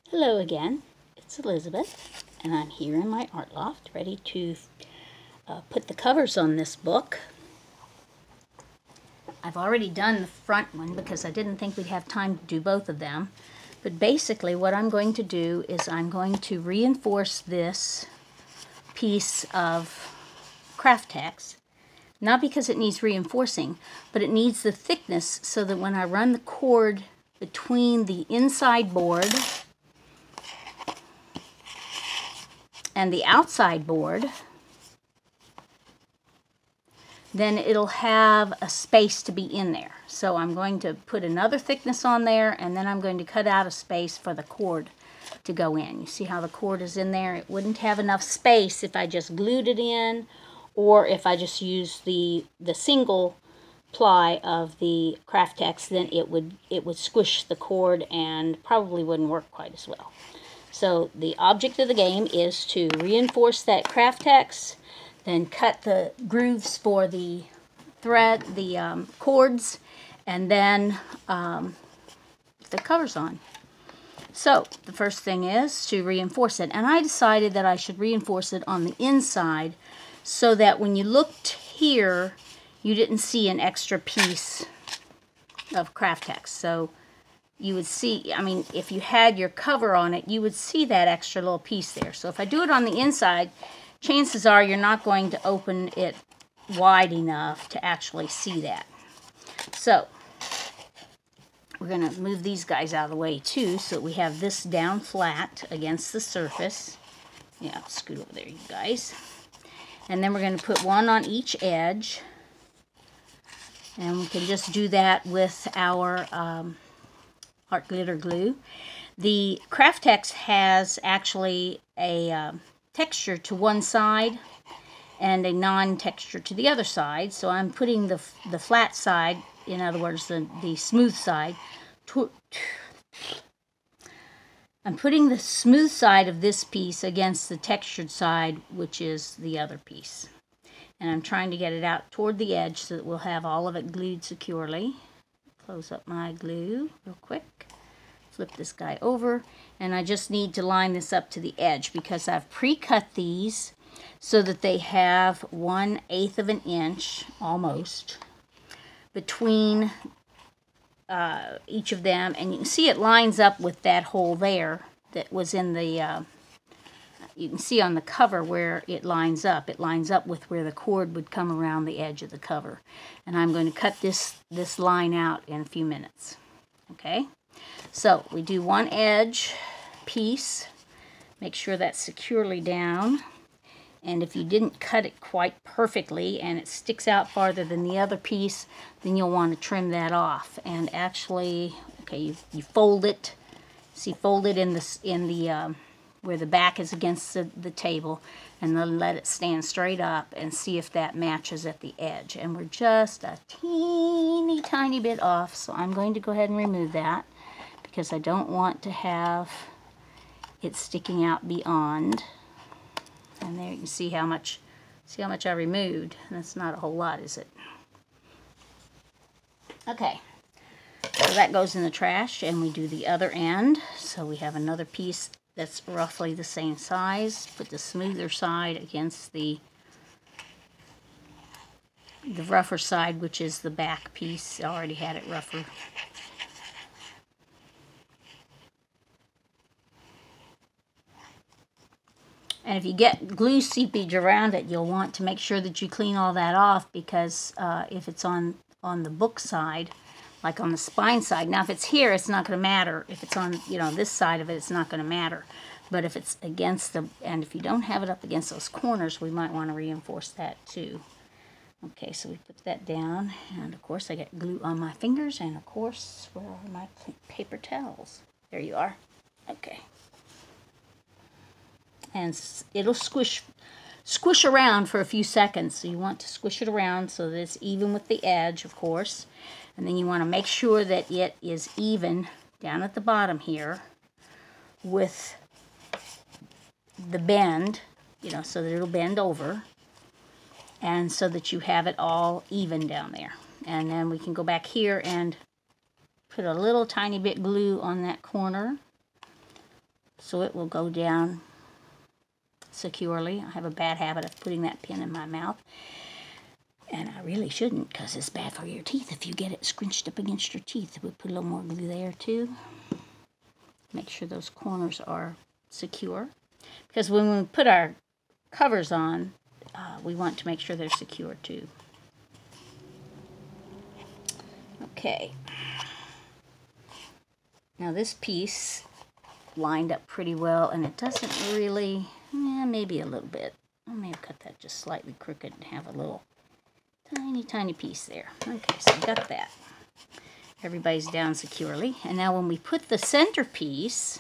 Hello again, it's Elizabeth, and I'm here in my art loft ready to put the covers on this book. I've already done the front one because I didn't think we'd have time to do both of them. But basically what I'm going to do is I'm going to reinforce this piece of Kraft text. Not because it needs reinforcing, but it needs the thickness so that when I run the cord between the inside board and the outside board, then it'll have a space to be in there. So I'm going to put another thickness on there, and then I'm going to cut out a space for the cord to go in. You see how the cord is in there? It wouldn't have enough space if I just glued it in, or if I just used the single ply of the Kraft text, then it would squish the cord and probably wouldn't work quite as well. So the object of the game is to reinforce that Kraft text, then cut the grooves for the thread, the cords, and then put the covers on. So the first thing is to reinforce it, and I decided that I should reinforce it on the inside so that when you looked here, you didn't see an extra piece of Kraft text. So you would see, I mean, if you had your cover on it, you would see that extra little piece there. So if I do it on the inside, chances are you're not going to open it wide enough to actually see that. So we're going to move these guys out of the way too, so we have this down flat against the surface. Yeah, scoot over there, you guys. And then we're going to put one on each edge. And we can just do that with our art glitter glue. The Kraft text has actually a texture to one side and a non-texture to the other side. So I'm putting the flat side, in other words, the smooth side, I'm putting the smooth side of this piece against the textured side, which is the other piece. And I'm trying to get it out toward the edge so that we'll have all of it glued securely. Close up my glue real quick. Flip this guy over, and I just need to line this up to the edge because I've pre-cut these so that they have 1/8 of an inch, almost, between each of them. And you can see it lines up with that hole there that was in the, you can see on the cover where it lines up. It lines up with where the cord would come around the edge of the cover. And I'm going to cut this line out in a few minutes. Okay? So we do one edge piece, make sure that's securely down, and if you didn't cut it quite perfectly and it sticks out farther than the other piece, then you'll want to trim that off. And actually, okay, you fold it, see, fold it in the where the back is against the table, and then let it stand straight up and see if that matches at the edge. And we're just a teeny tiny bit off, so I'm going to go ahead and remove that, because I don't want to have it sticking out beyond. And there you can see how much I removed. That's not a whole lot, is it? Okay, so that goes in the trash, and we do the other end. So we have another piece that's roughly the same size. Put the smoother side against the rougher side, which is the back piece. I already had it rougher. And if you get glue seepage around it, you'll want to make sure that you clean all that off, because if it's on the book side, like on the spine side, now if it's here, it's not going to matter. If it's on, you know, this side of it, it's not going to matter. But if it's against and if you don't have it up against those corners, we might want to reinforce that too. Okay, so we put that down, and of course I get glue on my fingers, and of course, where are my paper towels? There you are. Okay. And it'll squish around for a few seconds. So you want to squish it around so that it's even with the edge, of course. And then you want to make sure that it is even down at the bottom here with the bend, you know, so that it'll bend over, and so that you have it all even down there. And then we can go back here and put a little tiny bit glue on that corner so it will go down securely. I have a bad habit of putting that pin in my mouth, and I really shouldn't, because it's bad for your teeth if you get it scrunched up against your teeth. We'll put a little more glue there too. Make sure those corners are secure, because when we put our covers on, we want to make sure they're secure too. Okay. Now this piece lined up pretty well, and it doesn't really, maybe a little bit. I may have cut that just slightly crooked and have a little tiny piece there. Okay, so I got that. Everybody's down securely. And now when we put the center piece,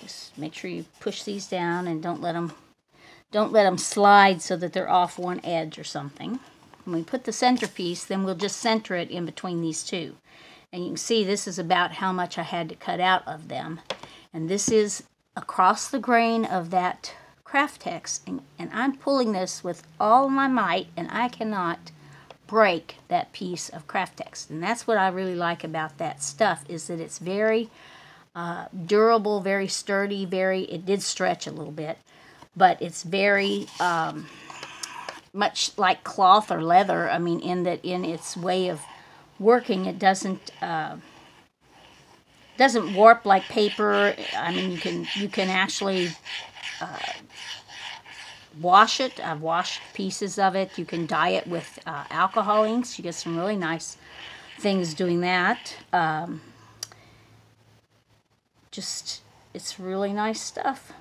just make sure you push these down and don't let them slide so that they're off one edge or something. When we put the center piece, then we'll just center it in between these two. And you can see this is about how much I had to cut out of them. And this is across the grain of that Kraft text. And I'm pulling this with all my might, and I cannot break that piece of Kraft text. And that's what I really like about that stuff, is that it's very durable, very sturdy, it did stretch a little bit, but it's very much like cloth or leather. I mean, in that in its way of working, it doesn't warp like paper. I mean, you can actually wash it. I've washed pieces of it. You can dye it with alcohol inks. You get some really nice things doing that. It's really nice stuff.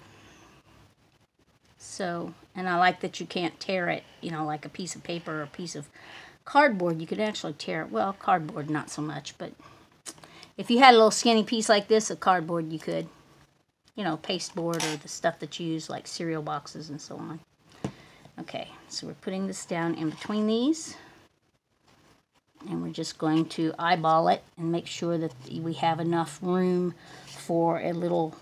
So, and I like that you can't tear it, you know, like a piece of paper or a piece of cardboard. You could actually tear it. Well, cardboard not so much, but if you had a little skinny piece like this of cardboard, you could, you know, pasteboard or the stuff that you use like cereal boxes and so on. Okay, so we're putting this down in between these, and we're just going to eyeball it and make sure that we have enough room for a little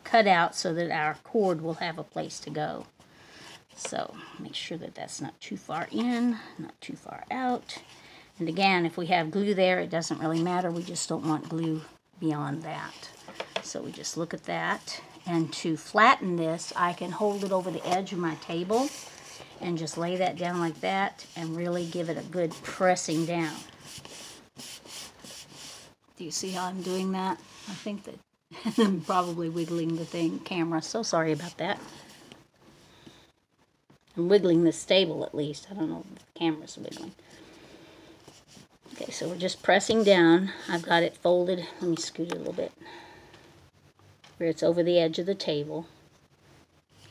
cutout so that our cord will have a place to go. So make sure that that's not too far in, not too far out. And again, if we have glue there, it doesn't really matter. We just don't want glue beyond that. So we just look at that. And to flatten this, I can hold it over the edge of my table and just lay that down like that and really give it a good pressing down. Do you see how I'm doing that? I think that I'm probably wiggling the camera. So sorry about that. I'm wiggling this table at least. I don't know if the camera's wiggling. Okay, so we're just pressing down. I've got it folded. Let me scoot it a little bit. Where it's over the edge of the table.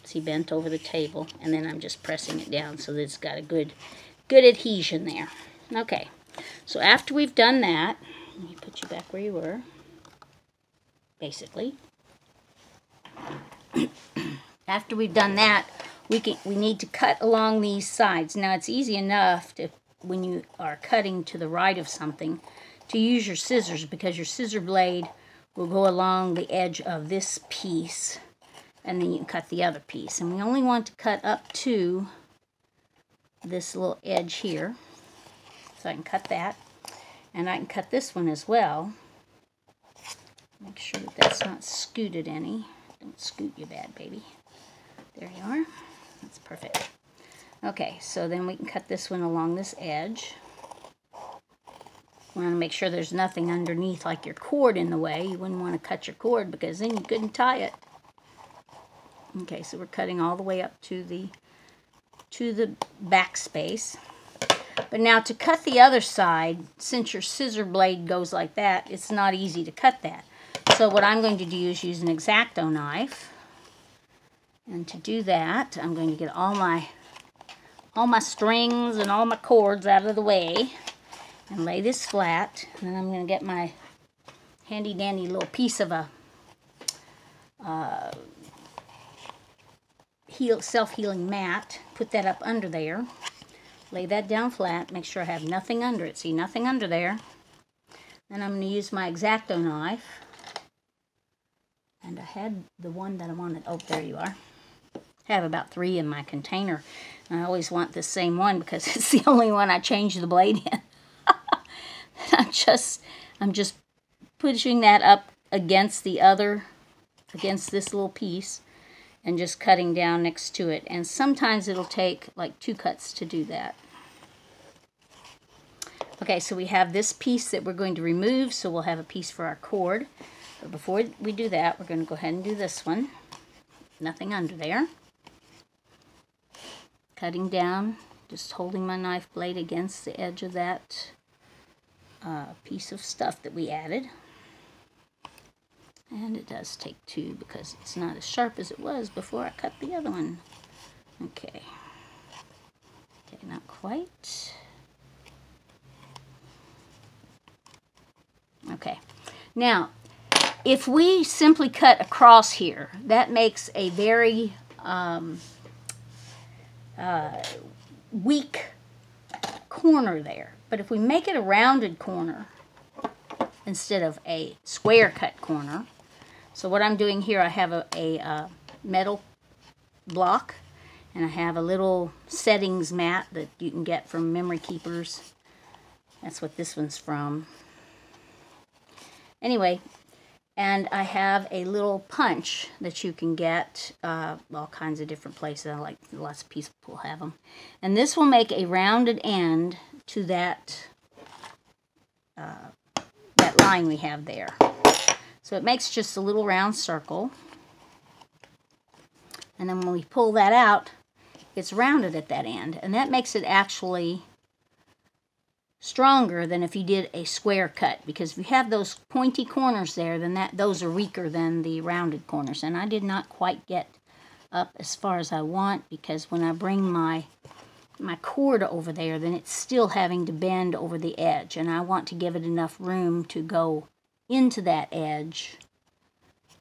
See, bent over the table. And then I'm just pressing it down so that it's got a good adhesion there. Okay, so after we've done that, let me put you back where you were. Basically. After we've done that, we need to cut along these sides. Now, it's easy enough to, when you are cutting to the right of something, to use your scissors, because your scissor blade will go along the edge of this piece, and then you can cut the other piece. And we only want to cut up to this little edge here. So I can cut that, and I can cut this one as well. Make sure that that's not scooted any. Don't scoot, you bad baby. There you are. That's perfect. Okay, so then we can cut this one along this edge. We want to make sure there's nothing underneath, like your cord in the way. You wouldn't want to cut your cord, because then you couldn't tie it. Okay, so we're cutting all the way up to the back space. But now to cut the other side, since your scissor blade goes like that, it's not easy to cut that. So what I'm going to do is use an X-Acto knife. And to do that, I'm going to get all my strings and all my cords out of the way and lay this flat. And then I'm going to get my handy dandy little piece of a self-healing mat, put that up under there, lay that down flat, make sure I have nothing under it. See, nothing under there. Then I'm going to use my X-Acto knife. And I had the one that I wanted. Oh, there you are. I have about 3 in my container. And I always want the same one because it's the only one I change the blade in. I'm just pushing that up against this little piece and just cutting down next to it. And sometimes it'll take like 2 cuts to do that. Okay, so we have this piece that we're going to remove, so we'll have a piece for our cord. But before we do that, we're going to go ahead and do this one. Nothing under there. Cutting down, just holding my knife blade against the edge of that piece of stuff that we added. And it does take 2 because it's not as sharp as it was before I cut the other one. Okay. Okay, not quite. Okay. Now, if we simply cut across here, that makes a very weak corner there. But if we make it a rounded corner instead of a square cut corner, so what I'm doing here, I have a metal block, and I have a little settings mat that you can get from Memory Keepers. That's what this one's from. Anyway, and I have a little punch that you can get all kinds of different places. I like lots of people have them. And this will make a rounded end to that line we have there. So it makes just a little round circle. And then when we pull that out, it's rounded at that end. And that makes it actually stronger than if you did a square cut, because if you have those pointy corners there, then those are weaker than the rounded corners. And I did not quite get up as far as I want, because when I bring my cord over there, then it's still having to bend over the edge, and I want to give it enough room to go into that edge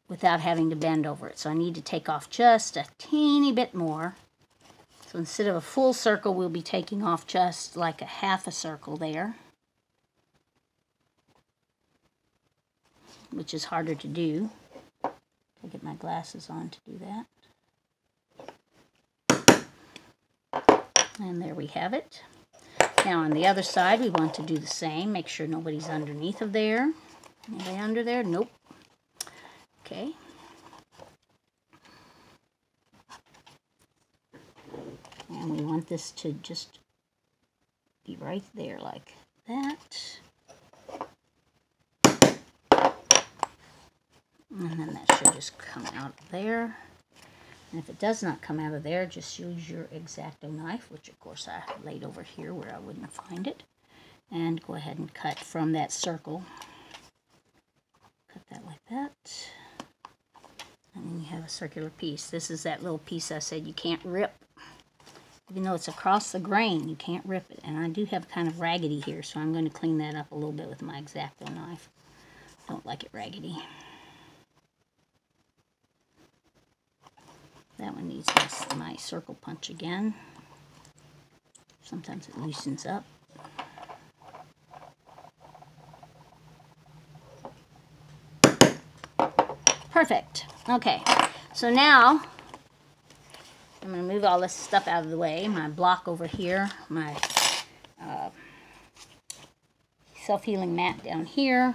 without having to bend over it. So I need to take off just a teeny bit more. So instead of a full circle, we'll be taking off just like a half a circle there, which is harder to do. I'll get my glasses on to do that. And there we have it. Now on the other side, we want to do the same. Make sure nobody's underneath of there. Anybody under there? Nope. Okay. And we want this to just be right there like that. And then that should just come out of there. And if it does not come out of there, just use your X-Acto knife, which of course I laid over here where I wouldn't find it. And go ahead and cut from that circle. Cut that like that. And then you have a circular piece. This is that little piece I said you can't rip. Even though it's across the grain, you can't rip it. And I do have kind of raggedy here, so I'm going to clean that up a little bit with my X-Acto knife. Don't like it raggedy. That one needs my circle punch again. Sometimes it loosens up. Perfect. Okay, so now I'm going to move all this stuff out of the way. My block over here, my self-healing mat down here.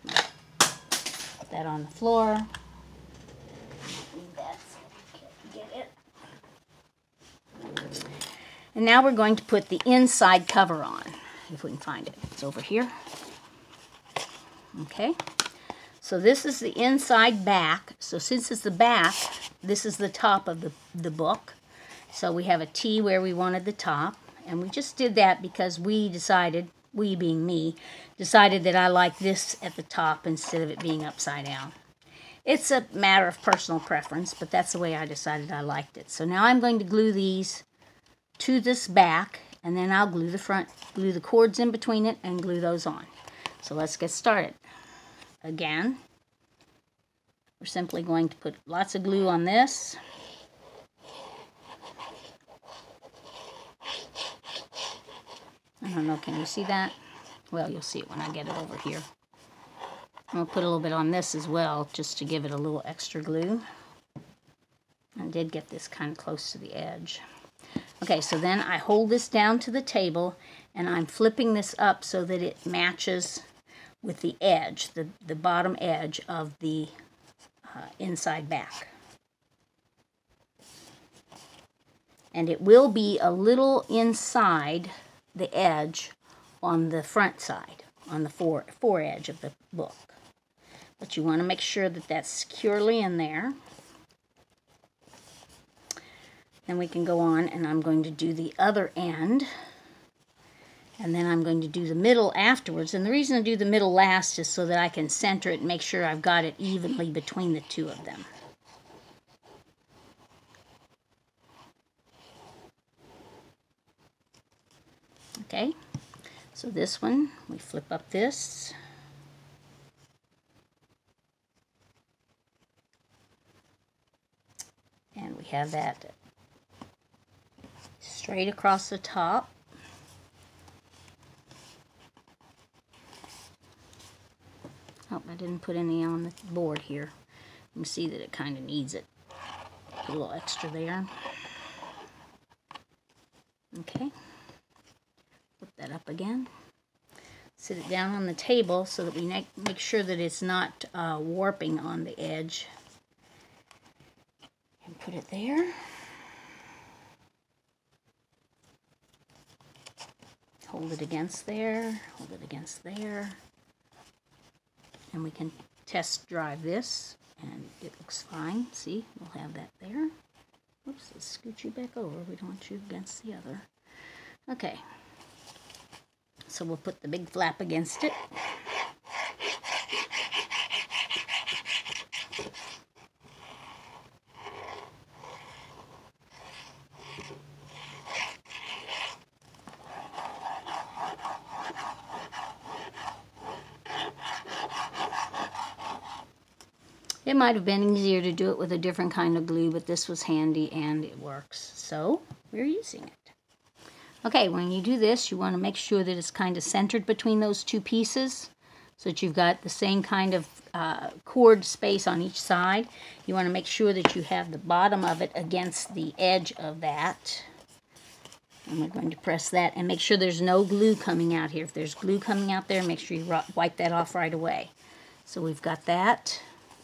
Put that on the floor. And now we're going to put the inside cover on, if we can find it. It's over here. Okay. So this is the inside back. So since it's the back, this is the top of the book. So we have a T where we wanted the top. And we just did that because we decided, we being me, decided that I like this at the top instead of it being upside down. It's a matter of personal preference, but that's the way I decided I liked it. So now I'm going to glue these to this back, and then I'll glue the front, glue the cords in between it, and glue those on. So let's get started. Again, we're simply going to put lots of glue on this. I don't know, can you see that? Well, you'll see it when I get it over here. I'm going to put a little bit on this as well, just to give it a little extra glue. I did get this kind of close to the edge. Okay, so then I hold this down to the table, and I'm flipping this up so that it matches with the edge, the bottom edge of the inside back. And it will be a little inside the edge on the front side, on the fore edge of the book. But you want to make sure that that's securely in there. Then we can go on, and I'm going to do the other end. And then I'm going to do the middle afterwards. And the reason I do the middle last is so that I can center it and make sure I've got it evenly between the two of them. Okay, so this one, we flip up this. And we have that straight across the top. Oh, I didn't put any on the board here. You can see that it kind of needs it. Put a little extra there. Okay. Flip that up again. Sit it down on the table so that we make sure that it's not warping on the edge. And put it there. Hold it against there. Hold it against there. And we can test drive this, and it looks fine. See, we'll have that there. Oops, let's scoot you back over. We don't want you against the other. Okay. So we'll put the big flap against it. It might have been easier to do it with a different kind of glue, but this was handy and it works. So we're using it. Okay, when you do this, you want to make sure that it's kind of centered between those two pieces so that you've got the same kind of cord space on each side. You want to make sure that you have the bottom of it against the edge of that. And we're going to press that and make sure there's no glue coming out here. If there's glue coming out there, make sure you wipe that off right away. So we've got that.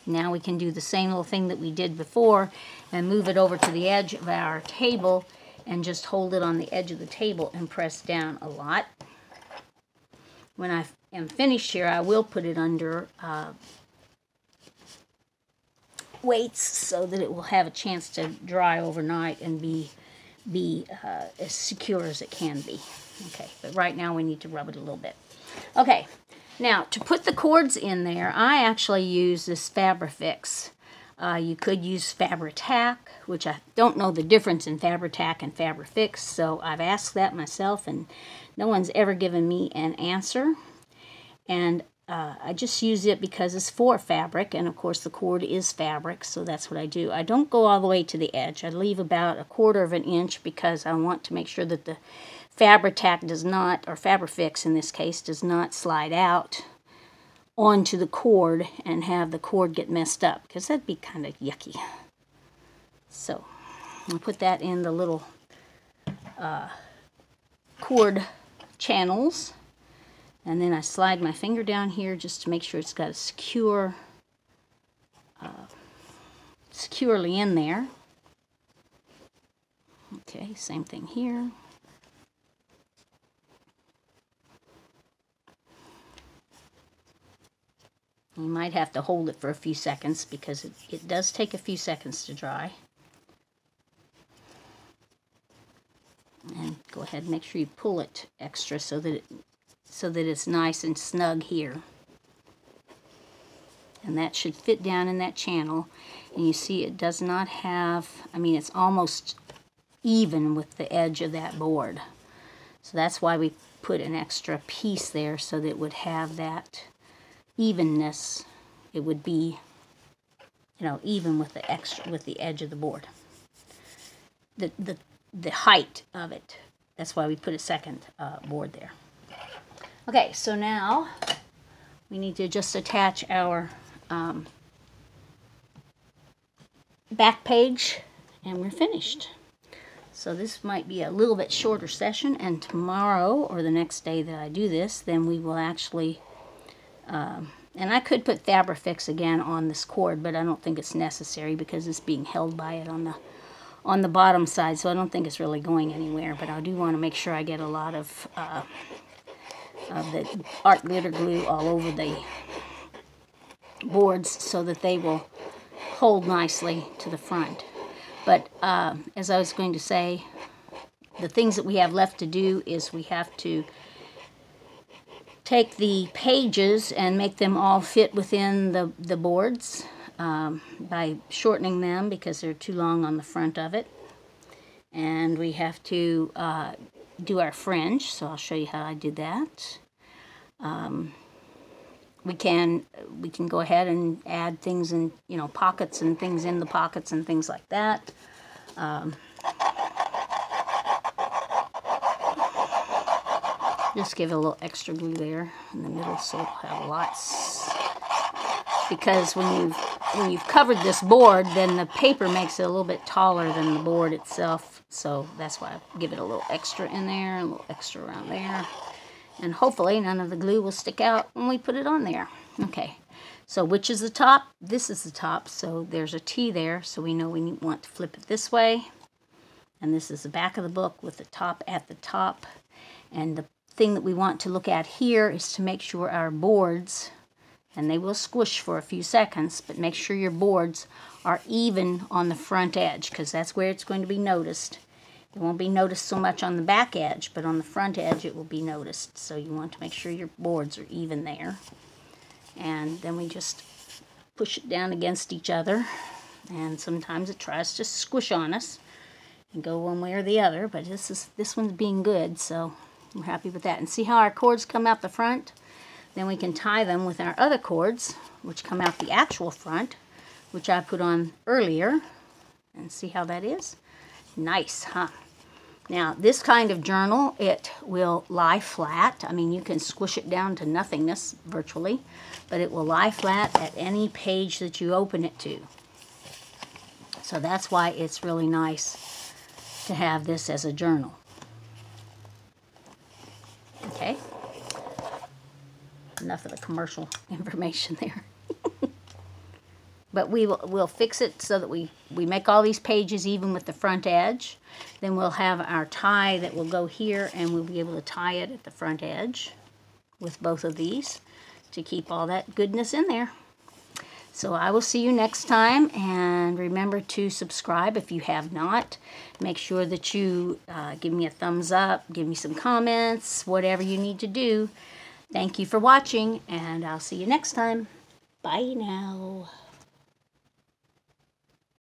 Now we can do the same little thing that we did before and move it over to the edge of our table and just hold it on the edge of the table and press down a lot. When I am finished here, I will put it under weights so that it will have a chance to dry overnight and be as secure as it can be. Okay, but right now we need to rub it a little bit. Okay. Now, to put the cords in there, I actually use this Fabri-Fix. You could use Fabri-Tac, which I don't know the difference in Fabri-Tac and Fabri-Fix, so I've asked that myself, and no one's ever given me an answer. And I just use it because it's for fabric, and of course the cord is fabric, so that's what I do. I don't go all the way to the edge. I leave about 1/4 of an inch because I want to make sure that the Fabri-Tac does not, or Fabri-Fix in this case, does not slide out onto the cord and have the cord get messed up, because that'd be kind of yucky. So I'll put that in the little cord channels, and then I slide my finger down here just to make sure it's got a securely in there. Okay, same thing here. You might have to hold it for a few seconds because it does take a few seconds to dry. And go ahead and make sure you pull it extra so that it's nice and snug here. And that should fit down in that channel. And you see it does not have, I mean, it's almost even with the edge of that board. So that's why we put an extra piece there so that it would have that evenness. It would be, you know, even with the edge of the board. The height of it. That's why we put a second board there. Okay, so now we need to just attach our back page, and we're finished. So this might be a little bit shorter session, and tomorrow or the next day that I do this, then we will actually And I could put Fabrifix again on this cord, but I don't think it's necessary because it's being held by it on the bottom side, so I don't think it's really going anywhere. But I do want to make sure I get a lot of the art glitter glue all over the boards so that they will hold nicely to the front. But as I was going to say, the things that we have left to do is we have to take the pages and make them all fit within the boards by shortening them because they're too long on the front of it. And we have to do our fringe, so I'll show you how I did that. We can go ahead and add things in, you know, pockets and things in the pockets and things like that. Just give it a little extra glue there in the middle so it'll have lots. Because when you've covered this board, then the paper makes it a little bit taller than the board itself. So that's why I give it a little extra in there, a little extra around there. And hopefully none of the glue will stick out when we put it on there. Okay, so which is the top? This is the top, so there's a T there, so we know we want to flip it this way. And this is the back of the book with the top at the top. And the thing that we want to look at here is to make sure our boards, and they will squish for a few seconds, but make sure your boards are even on the front edge because that's where it's going to be noticed. It won't be noticed so much on the back edge, but on the front edge it will be noticed. So you want to make sure your boards are even there. And then we just push it down against each other. And sometimes it tries to squish on us and go one way or the other, but this one's being good, so we're happy with that. And see how our cords come out the front? Then we can tie them with our other cords, which come out the actual front, which I put on earlier. And see how that is? Nice, huh? Now, this kind of journal, it will lie flat. I mean, you can squish it down to nothingness, virtually, but it will lie flat at any page that you open it to. So that's why it's really nice to have this as a journal. Okay. Enough of the commercial information there. But we'll fix it so that we make all these pages even with the front edge. Then we'll have our tie that will go here, and we'll be able to tie it at the front edge with both of these to keep all that goodness in there. So I will see you next time, and remember to subscribe if you have not. Make sure that you give me a thumbs up, give me some comments, whatever you need to do. Thank you for watching, and I'll see you next time. Bye now.